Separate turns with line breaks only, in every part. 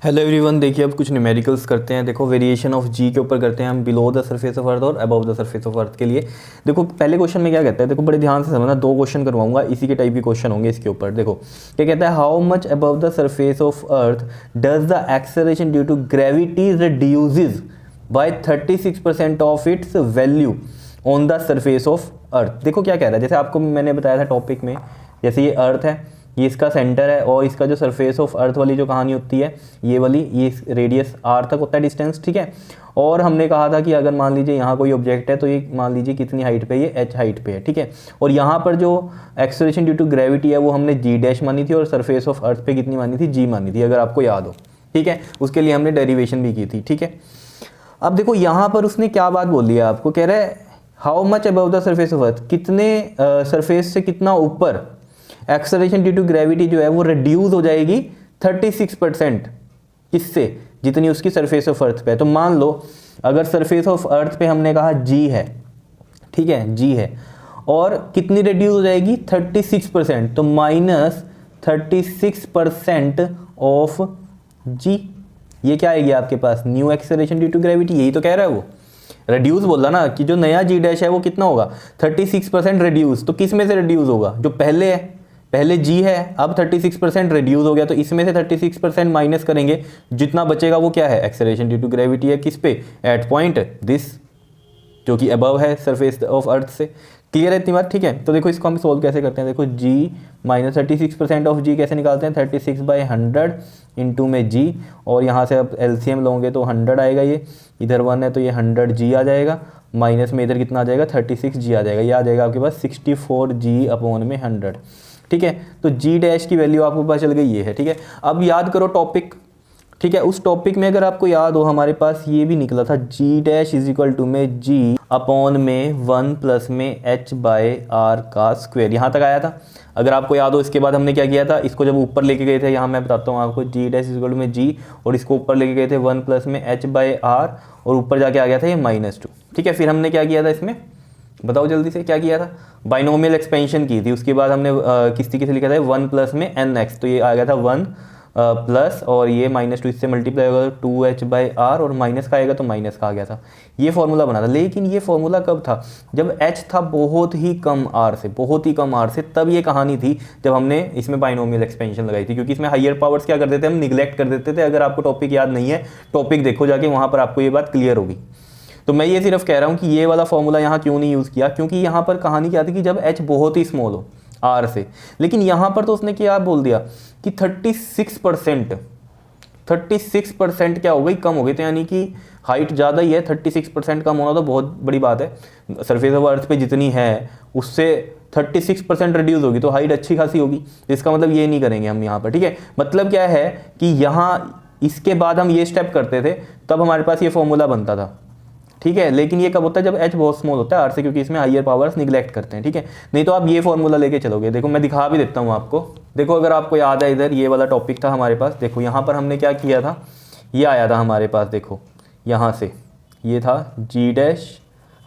Hello everyone, देखिए अब कुछ न्यूमेरिकल्स करते हैं। देखो वेरिएशन ऑफ जी के ऊपर करते हैं हम, below the surface of earth और above the surface of earth के लिए। देखो पहले क्वेश्चन में क्या कहता है, देखो बड़े ध्यान से समझना, दो क्वेश्चन करवाऊंगा, इसी के टाइप के क्वेश्चन होंगे इसके ऊपर। देखो क्या कहता है, how much above the surface of earth does the acceleration due to gravity reduces by 36% of its value on the surface of earth. देखो क्या कह रहा है, जैसे आपको मैंने बताया था टॉपिक में, जैसे ये अर्थ है, ये इसका सेंटर है और इसका जो सरफेस ऑफ अर्थ वाली जो कहानी होती है ये वाली, ये रेडियस आर तक होता है डिस्टेंस, ठीक है। और हमने कहा था कि अगर मान लीजिए यहाँ कोई ऑब्जेक्ट है तो ये मान लीजिए कितनी हाइट पे, ये एच हाइट पे है, ठीक है। और यहाँ पर जो एक्सेलरेशन ड्यू टू ग्रेविटी है वो हमने जी डैश मानी थी और सरफेस ऑफ अर्थ पे कितनी मानी थी, जी मानी थी, अगर आपको याद हो, ठीक है। उसके लिए हमने डेरिवेशन भी की थी, ठीक है। अब देखो यहाँ पर उसने क्या बात बोली है आपको, कह रहा है how much above the surface of अर्थ, कितने सरफेस से कितना ऊपर एक्सेलरेशन ड्यू टू ग्रेविटी जो है वो रिड्यूस हो जाएगी 36%। किससे, जितनी उसकी सरफेस ऑफ अर्थ पे है। तो मान लो अगर सरफेस ऑफ अर्थ पे हमने कहा जी है, ठीक है, जी है, और कितनी रिड्यूस हो जाएगी 36%, तो माइनस 36% ऑफ जी, ये क्या आएगी आपके पास, new acceleration due to gravity. यही तो कह रहा है वो, रिड्यूस बोला ना कि जो नया जी डैश है वो कितना होगा 36% रिड्यूस। तो किस में से रिड्यूस होगा, जो पहले है, पहले जी है, अब 36% रिड्यूस हो गया, तो इसमें से 36% माइनस करेंगे, जितना बचेगा वो क्या है, एक्सेलरेशन ड्यू टू ग्रेविटी है, किस पे, एट पॉइंट दिस, जो कि अबव है सरफेस ऑफ अर्थ से। क्लियर है इतनी बात, ठीक है। तो देखो इसको हम सोल्व कैसे करते हैं, देखो जी माइनस 36% ऑफ जी कैसे निकालते हैं, 36/100 इंटू में जी, और यहाँ से अब एलसीएम लोगे तो 100 आएगा, ये इधर 1 है तो ये 100 जी आ जाएगा, माइनस में इधर कितना आ जाएगा 36 जी आ जाएगा, ये आ जाएगा आपके पास 64 जी अपॉन में 100, ठीक है। तो जी डैश की वैल्यू आपको पता चल गई, ये है, ठीक है। अब याद करो टॉपिक, ठीक है। उस टॉपिक में अगर आपको याद हो हमारे पास ये भी निकला था, जी डैश इज इक्वल टू में जी अपॉन में 1 प्लस में एच बाय आर का स्क्वायर, यहाँ तक आया था अगर आपको याद हो। इसके बाद हमने क्या किया था, इसको जब ऊपर लेके गए थे, यहाँ मैं बताता हूँ आपको, जी डैश इज इक्वल टू में जी, और इसको ऊपर लेके गए थे 1 प्लस में एच बाय आर, और ऊपर जाके आ गया था ये -2, ठीक है। फिर हमने क्या किया था इसमें, बताओ जल्दी से क्या किया था, बाइनोमियल एक्सपेंशन की थी। उसके बाद हमने किस तरीके से लिखा था 1 प्लस में एन एक्स, तो ये आ गया था 1 प्लस, और ये -2 इससे मल्टीप्लाई होगा 2h बाई आर, और माइनस का आएगा तो माइनस का आ गया था, ये फॉर्मूला बना था। लेकिन ये फॉर्मूला कब था, जब h था बहुत ही कम r से, बहुत ही कम r से, तब ये कहानी थी जब हमने इसमें बाइनोमियल एक्सपेंशन लगाई थी। क्योंकि इसमें हायर पावर्स क्या कर देते थे हम, निगलेक्ट कर देते थे। अगर आपको टॉपिक याद नहीं है, टॉपिक देखो जाके, वहाँ पर आपको ये बात क्लियर होगी। तो मैं ये सिर्फ कह रहा हूँ कि ये वाला फॉर्मूला यहाँ क्यों नहीं यूज़ किया, क्योंकि यहाँ पर कहानी क्या थी कि जब h बहुत ही स्मॉल हो r से। लेकिन यहाँ पर तो उसने क्या बोल दिया कि 36% क्या हो गई, कम हो गई, तो यानी कि हाइट ज़्यादा ही है, 36% कम होना तो बहुत बड़ी बात है। सरफेस ऑफ अर्थ पे जितनी है उससे 36% रिड्यूस होगी, तो हाइट अच्छी खासी होगी। इसका मतलब ये नहीं करेंगे हम यहाँ पर, ठीक है। मतलब क्या है कि यहाँ इसके बाद हम ये स्टेप करते थे, तब हमारे पास ये फॉर्मूला बनता था, ठीक है। लेकिन ये कब होता है, जब h बहुत स्मॉल होता है r से, क्योंकि इसमें हायर पावर्स निगलेक्ट करते हैं, ठीक है। नहीं तो आप ये फॉर्मूला लेके चलोगे। देखो मैं दिखा भी देता हूँ आपको, देखो अगर आपको याद है, इधर ये वाला टॉपिक था हमारे पास, देखो यहाँ पर हमने क्या किया था, ये आया था हमारे पास, देखो यहाँ से ये था जी डैश,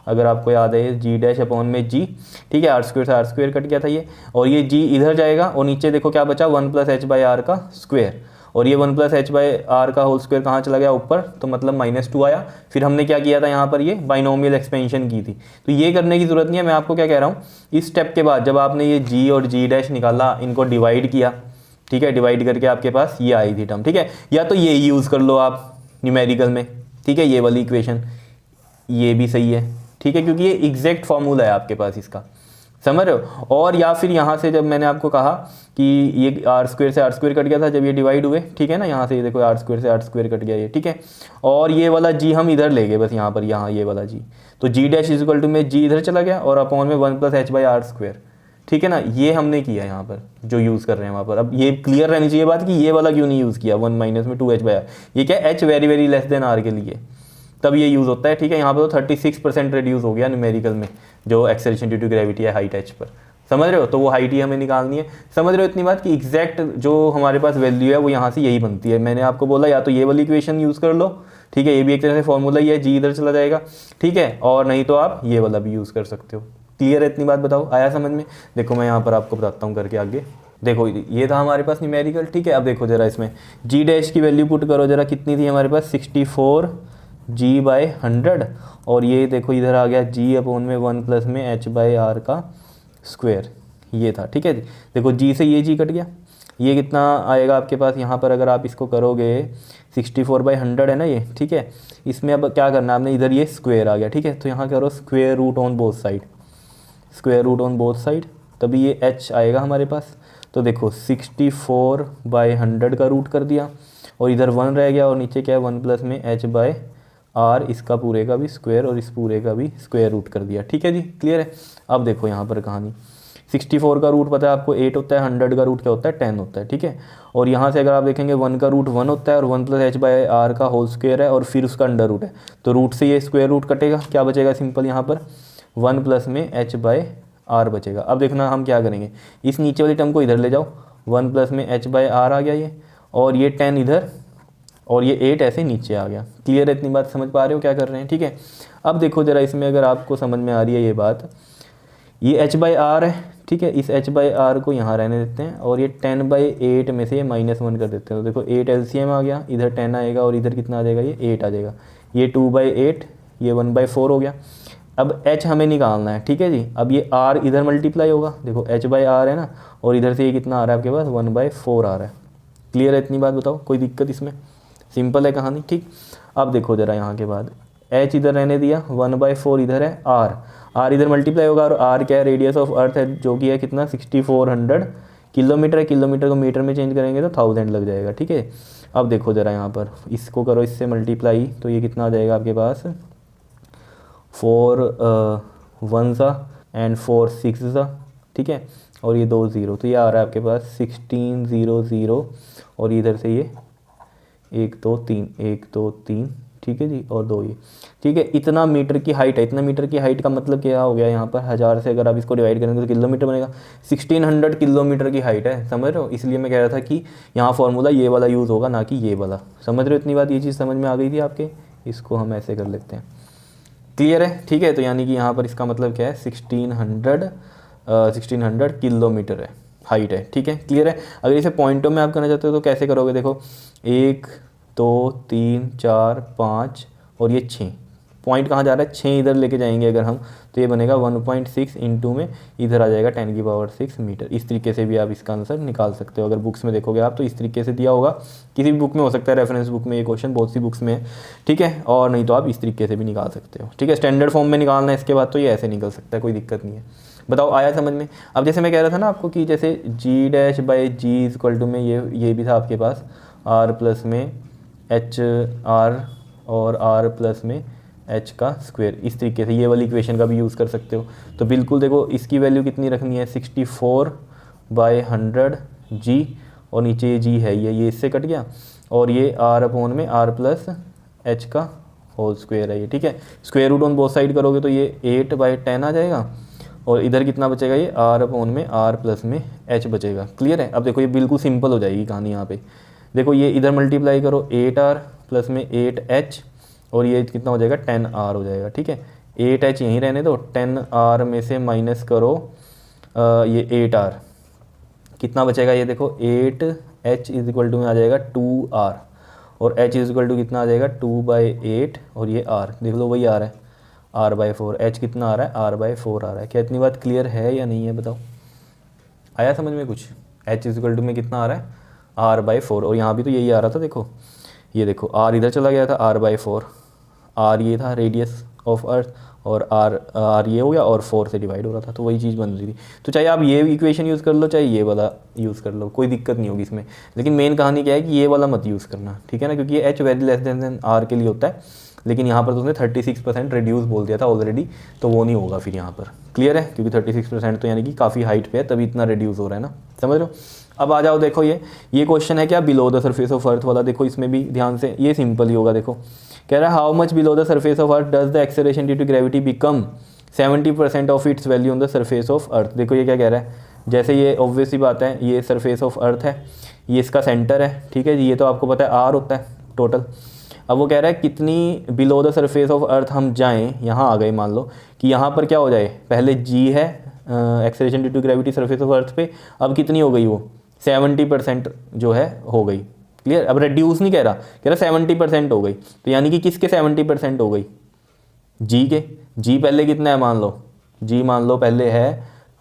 अगर आपको याद है जी डैश अपॉन में जी, ठीक है, आर स्क्वायर से आर स्क्वायर कट गया था ये, और ये जी इधर जाएगा, और नीचे देखो क्या बचा 1 प्लस एच बाई आर का स्क्वायर, और ये 1 प्लस एच बाई आर का होल स्क्वायर कहाँ चला गया, ऊपर, तो मतलब -2 आया। फिर हमने क्या किया था, यहाँ पर ये बाइनोमियल एक्सपेंशन की थी। तो ये करने की ज़रूरत नहीं है, मैं आपको क्या कह रहा हूँ, इस स्टेप के बाद जब आपने ये जी और जी डैश निकाला, इनको डिवाइड किया, ठीक है, डिवाइड करके आपके पास ये आई थी टर्म, ठीक है। या तो ये यूज़ कर लो आप न्यूमेरिकल में, ठीक है, ये वाली इक्वेशन, ये भी सही है, ठीक है, क्योंकि ये एग्जैक्ट फार्मूला है आपके पास इसका, समझ रहे हो। और या फिर यहाँ से जब मैंने आपको कहा कि ये आर स्क्वायर से आर स्क्वायर कट गया था जब ये डिवाइड हुए, ठीक है ना, यहाँ से ये देखो आर स्क्वायर से आर स्क्वायर कट गया ये, ठीक है। और ये वाला जी हम इधर ले गए बस, यहाँ पर, यहाँ ये वाला जी, तो G dash is equal to में जी इधर चला गया, और अपॉन में 1 plus H by R square, ठीक है ना। ये हमने किया यहाँ पर जो यूज़ कर रहे हैं वहाँ पर। अब ये क्लियर रहनी चाहिए बात कि ये वाला क्यों नहीं यूज़ किया, 1 माइनस में 2h बाई आर, ये क्या h very very less than r के लिए तब ये यूज़ होता है, ठीक है। यहाँ पर तो 36% रिड्यूस हो गया न्यूमेरिकल में, जो एक्सेलरेशन ड्यू टू ग्रेविटी है हाइट h पर, समझ रहे हो। तो वो हाइट ही हमें निकालनी है, समझ रहे हो इतनी बात कि एग्जैक्ट जो हमारे पास वैल्यू है वो यहाँ से यही बनती है। मैंने आपको बोला या तो ये वाली इक्वेशन यूज़ कर लो, ठीक है, ये भी एक तरह से फॉर्मूला ही है, जी इधर चला जाएगा, ठीक है, और नहीं तो आप ये वाला भी यूज़ कर सकते हो। क्लियर है इतनी बात, बताओ आया समझ में। देखो मैं यहाँ पर आपको बताता हूँ करके आगे। देखो ये था हमारे पास न्यूमेरिकल, ठीक है। अब देखो जरा इसमें जी डैश की वैल्यू पुट करो जरा, कितनी थी हमारे पास 64 जी बाई 100, और ये देखो इधर आ गया जी अपॉन में 1 प्लस में एच बाई आर का स्क्वायर, ये था, ठीक है जी। देखो जी से ये जी कट गया, ये कितना आएगा आपके पास यहाँ पर, अगर आप इसको करोगे 64/100 है ना ये, ठीक है। इसमें अब क्या करना है आपने, इधर ये स्क्वायर आ गया, ठीक है, तो यहाँ करो square root on both side, square root on both side, तभी ये एच आएगा हमारे पास। तो देखो 64/100 का रूट कर दिया, और इधर 1 रह गया, और नीचे क्या है 1 प्लस में एच बाय आर, इसका पूरे का भी स्क्वायर और इस पूरे का भी स्क्वायर रूट कर दिया, ठीक है जी, क्लियर है। अब देखो यहाँ पर कहानी, 64 का रूट पता है आपको 8 होता है, 100 का रूट क्या होता है 10 होता है, ठीक है। और यहाँ से अगर आप देखेंगे 1 का रूट 1 होता है, और 1 प्लस एच बाय आर का होल स्क्वायर है, और फिर उसका अंडर रूट है, तो रूट से ये स्क्वायर रूट कटेगा, क्या बचेगा सिंपल यहाँ पर 1 प्लस में एच बाय आर बचेगा। अब देखना हम क्या करेंगे, इस नीचे वाली टर्म को इधर ले जाओ, 1 प्लस में एच बाय आर आ गया ये, और ये 10 इधर, और ये 8 ऐसे नीचे आ गया। क्लियर है, इतनी बात समझ पा रहे हो क्या कर रहे हैं, ठीक है। अब देखो जरा इसमें अगर आपको समझ में आ रही है ये बात, ये एच बाई आर है, ठीक है, इस एच बाई आर को यहाँ रहने देते हैं, और ये 10/8 में से ये -1 कर देते हैं, तो देखो 8 LCM आ गया, इधर 10 आएगा, और इधर कितना आ जाएगा, ये 8 आ जाएगा, ये 2/8, ये 1/4 हो गया। अब h हमें निकालना है, ठीक है जी। अब ये r इधर मल्टीप्लाई होगा, देखो h बाई आर है ना, और इधर से ये कितना आ रहा है आपके पास 1/4 आ रहा है। क्लियर है, इतनी बात बताओ, कोई दिक्कत इसमें, सिंपल है कहानी, ठीक। अब देखो जरा यहाँ के बाद h इधर रहने दिया, 1/4 इधर है, r इधर मल्टीप्लाई होगा, और r क्या है, रेडियस ऑफ अर्थ है, जो कि है कितना 6400 किलोमीटर है, किलोमीटर को मीटर में चेंज करेंगे तो 1000 लग जाएगा, ठीक है। अब देखो जरा यहाँ पर इसको करो इससे मल्टीप्लाई, तो ये कितना आ जाएगा आपके पास 4 1 एंड 4 6, ठीक है, और ये 2 0, तो ये आ रहा है आपके पास 1600, और इधर से ये 1 2 3 1 2 3, ठीक है जी, और 2 ये, ठीक है। इतना मीटर की हाइट है, इतना मीटर की हाइट का मतलब क्या हो गया यहाँ पर, 1000 से अगर आप इसको डिवाइड करेंगे तो किलोमीटर बनेगा, 1600 किलोमीटर की हाइट है, समझ रहे हो। इसलिए मैं कह रहा था कि यहाँ फॉर्मूला ये वाला यूज़ होगा, ना कि ये वाला, समझ रहे हो इतनी बात, ये चीज़ समझ में आ गई थी आपके। इसको हम ऐसे कर लेते हैं, क्लियर है, ठीक है। तो यानी कि यहाँ पर इसका मतलब क्या है 1600 किलोमीटर है, हाइट है, ठीक है, क्लियर है। अगर इसे पॉइंटों में आप करना चाहते हो तो कैसे करोगे, देखो 1 2 3 4 5 और ये 6 पॉइंट कहाँ जा रहा है, 6 इधर लेके जाएंगे अगर हम, तो ये बनेगा 1.6 इंटू में इधर आ जाएगा 10⁻⁶ मीटर। इस तरीके से भी आप इसका आंसर निकाल सकते हो, अगर बुक्स में देखोगे आप तो इस तरीके से दिया होगा, किसी भी बुक में हो सकता है, रेफरेंस बुक में ये क्वेश्चन बहुत सी बुक्स में है, ठीक है, और नहीं तो आप इस तरीके से भी निकाल सकते हो, ठीक है। स्टैंडर्ड फॉर्म में निकालना है इसके बाद तो ये ऐसे निकल सकता है, कोई दिक्कत नहीं है। बताओ आया समझ में। अब जैसे मैं कह रहा था ना आपको कि जैसे g dash by g is equal to में ये भी था आपके पास आर प्लस में एच आर और आर प्लस में एच का स्क्वायर, इस तरीके से ये वाली इक्वेशन का भी यूज़ कर सकते हो। तो बिल्कुल देखो इसकी वैल्यू कितनी रखनी है 64/100 जी, और नीचे ये जी है, ये इससे कट गया, और ये आर अपॉन में आर प्लस एच का होल स्क्वायर है ये, ठीक है। Square root on both side करोगे तो ये 8/10 आ जाएगा, और इधर कितना बचेगा, ये आर अपॉन में आर प्लस में एच बचेगा। क्लियर है। अब देखो ये बिल्कुल सिंपल हो जाएगी कहानी यहाँ पे। देखो ये इधर मल्टीप्लाई करो 8r प्लस में 8h, और ये कितना हो जाएगा 10r हो जाएगा, ठीक है। 8h यहीं रहने दो, 10r में से माइनस करो ये 8r, कितना बचेगा, ये देखो 8h इज इक्वल टू में आ जाएगा 2r, और h इज इक्वल टू कितना आ जाएगा 2/8, और ये r देख लो वही आ रहा है r/4, h कितना आ रहा है r/4 आ रहा है। क्या इतनी बात क्लियर है या नहीं है, बताओ आया समझ में कुछ। h इज इक्वल टू में कितना आ रहा है r/4, और यहाँ भी तो यही आ रहा था, देखो ये देखो r इधर चला गया था r/4, r ये था रेडियस ऑफ अर्थ, और r ये हो गया, और 4 से डिवाइड हो रहा था, तो वही चीज़ बन रही थी। तो चाहे आप ये इक्वेशन यूज़ कर लो, चाहे ये वाला यूज़ कर लो, कोई दिक्कत नहीं होगी इसमें, लेकिन मेन कहानी क्या है कि ये वाला मत यूज़ करना, ठीक है ना, क्योंकि ये h very less than r के लिए होता है, लेकिन यहाँ पर तो उसने 36% रिड्यूस बोल दिया था ऑलरेडी, तो वो नहीं होगा फिर यहाँ पर। क्लियर है, क्योंकि 36% तो यानी कि काफ़ी हाइट पे है, तभी इतना रिड्यूस हो रहा है ना, समझ लो। अब आ जाओ, देखो ये क्वेश्चन है क्या, बिलो द सरफेस ऑफ अर्थ वाला। देखो इसमें भी ध्यान से, ये सिंपल ही होगा। देखो कह रहा है how much below the surface of earth does the acceleration due to gravity become 70% of its value on the surface of earth. देखो ये क्या कह रहा है, जैसे ये ऑब्वियस सी बात है, ये सरफेस ऑफ अर्थ है, ये इसका सेंटर है, ठीक है जी, ये तो आपको पता है आर होता है टोटल। अब वो कह रहा है कितनी बिलो द सरफेस ऑफ अर्थ हम जाएं, यहाँ आ गए, मान लो कि यहाँ पर क्या हो जाए, पहले जी है acceleration due to gravity surface of earth पे, अब कितनी हो गई वो 70% जो है हो गई। क्लियर, अब रिड्यूस नहीं कह रहा 70% हो गई, तो यानी कि किसके 70% हो गई, जी के। जी पहले कितना है मान लो, जी मान लो पहले है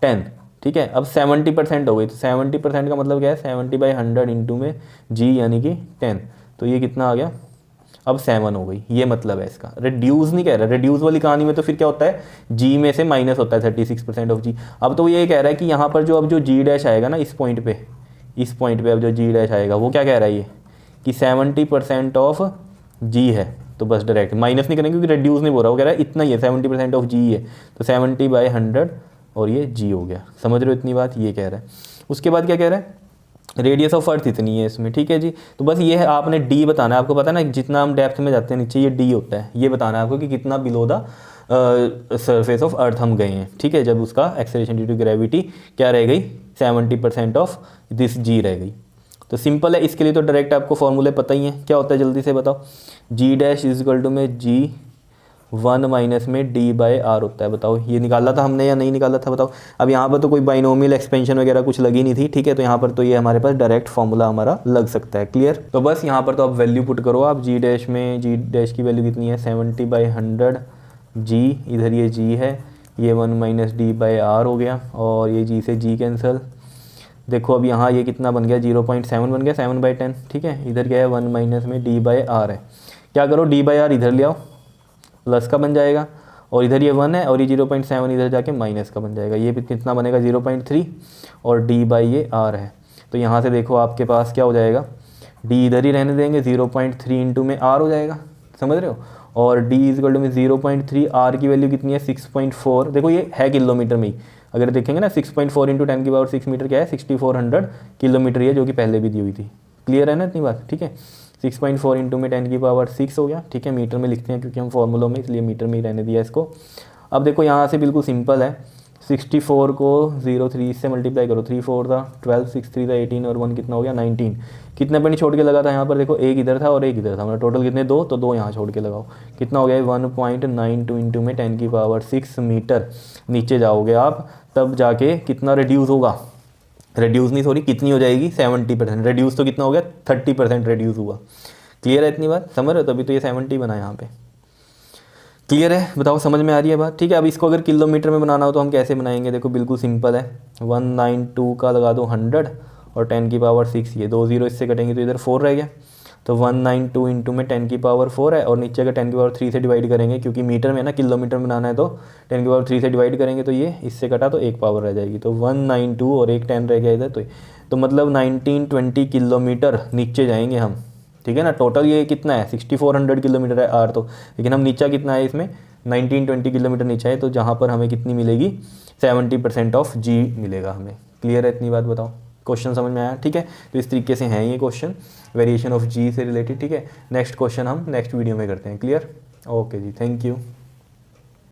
10, ठीक है, अब 70% हो गई, तो 70% का मतलब क्या है 70/100 इंटू में जी यानी कि 10, तो ये कितना आ गया, अब 7 हो गई, ये मतलब है इसका। रिड्यूस नहीं कह रहा, रिड्यूस वाली कहानी में तो फिर क्या होता है जी में से माइनस होता है 36% ऑफ जी। अब तो ये कह रहा है कि यहाँ पर जो अब जो जी डैश आएगा ना इस पॉइंट पे, इस पॉइंट पे अब जो जी डैश आएगा वो क्या कह रहा है ये कि 70% ऑफ जी है, तो बस डायरेक्ट माइनस नहीं करेंगे क्योंकि रिड्यूस नहीं बोल रहा, वो कह रहा है इतना ही है 70% ऑफ जी है, तो 70/100 और ये जी हो गया। समझ रहे हो इतनी बात, ये कह रहा है। उसके बाद क्या कह रहा है, रेडियस ऑफ अर्थ इतनी है इसमें, ठीक है जी। तो बस ये है, आपने डी बताना है, आपको पता है ना जितना हम डेप्थ में जाते हैं नीचे ये डी होता है, ये बताना है आपको कि कितना बिलो द सरफेस ऑफ अर्थ हम गए हैं, ठीक है, जब उसका एक्सेलरेशन ड्यू टू ग्रेविटी क्या रह गई 70% ऑफ दिस जी रह गई। तो सिंपल है, इसके लिए तो डायरेक्ट आपको फॉर्मूले पता ही है, क्या होता है जल्दी से बताओ, जी डैश इज इक्वल टू में जी 1 माइनस में डी बाई आर होता है। बताओ ये निकाला था हमने या नहीं निकाला था, बताओ। अब यहाँ पर तो कोई बाइनोमियल एक्सपेंशन वगैरह कुछ लगी नहीं थी, ठीक है, तो यहाँ पर तो ये हमारे पास डायरेक्ट फॉर्मूला हमारा लग सकता है। क्लियर, तो बस यहाँ पर तो आप वैल्यू पुट करो आप, जी डैश में, जी डैश की वैल्यू कितनी है 70/100 जी, इधर ये जी है, ये 1 माइनस डी बाई आर हो गया, और ये जी से जी कैंसिल। देखो अब यहाँ ये कितना बन गया 0.7 बन गया 7/10, ठीक है, इधर क्या है 1 माइनस में डी बाई आर है, क्या करो डी बाई आर इधर ले आओ, प्लस का बन जाएगा, और इधर ये 1 है और ये 0.7 इधर जाके माइनस का बन जाएगा, ये भी कितना बनेगा 0.3, और डी बाई ये आर है, तो यहाँ से देखो आपके पास क्या हो जाएगा, डी इधर ही रहने देंगे 0.3 इंटू में आर हो जाएगा, समझ रहे हो, और डी इज इक्वल टू में 0.3, आर की वैल्यू कितनी है 6.4, देखो ये है किलोमीटर में ही, अगर देखेंगे ना 6.4 इंटू 10⁶ मीटर क्या है 6400 किलोमीटर, ये जो कि पहले भी दी हुई थी। क्लियर है ना इतनी बात, ठीक है, 6.4 इंटू में 10⁶ हो गया, ठीक है, मीटर में लिखते हैं क्योंकि हम फॉर्मूलों में, इसलिए मीटर में ही रहने दिया इसको। अब देखो यहाँ से बिल्कुल सिंपल है, 64 को 0.3 से मल्टीप्लाई करो, 3 4 था 12, 6 3 था 18 और 1 कितना हो गया 19। कितने पॉइंट छोड़ के लगा था यहाँ पर, देखो एक इधर था और एक इधर था, मतलब टोटल कितने 2, तो 2 यहाँ छोड़ के लगाओ, कितना हो गया 1.92 इंटू में 10⁶ मीटर। नीचे जाओगे आप तब जाके कितना रिड्यूस होगा, रिड्यूस नहीं सॉरी कितनी हो जाएगी 70%, रिड्यूस तो कितना हो गया 30% रिड्यूस हुआ। क्लियर है इतनी बात, समझ रहे हो, तभी तो ये 70 बना यहाँ पे। क्लियर है, बताओ समझ में आ रही है बात, ठीक है। अब इसको अगर किलोमीटर में बनाना हो तो हम कैसे बनाएंगे, देखो बिल्कुल सिंपल है, 192 का लगा दो 100 और 10⁶, ये 2 0 इससे कटेंगे तो इधर 4 रह गया, तो 192 इंटू में 10⁴ है, और नीचे अगर 10�3 से डिवाइड करेंगे क्योंकि मीटर में ना किलोमीटर में बनाना है, तो 10�3 से डिवाइड करेंगे तो ये इससे कटा तो 1 पावर रह जाएगी, तो 192 और एक 10 रह गया इधर, तो मतलब 1920 किलोमीटर नीचे जाएंगे हम, ठीक है ना। टोटल ये कितना है 6400 किलोमीटर है आर, तो लेकिन हम नीचा कितना है इसमें 1920 किलोमीटर नीचे है, तो जहाँ पर हमें कितनी मिलेगी 70% ऑफ जी मिलेगा हमें। क्लियर है इतनी बात, बताओ क्वेश्चन समझ में आया, ठीक है। तो इस तरीके से हैं ये क्वेश्चन वेरिएशन ऑफ जी से रिलेटेड, ठीक है। नेक्स्ट क्वेश्चन हम नेक्स्ट वीडियो में करते हैं। क्लियर, ओके जी, थैंक यू।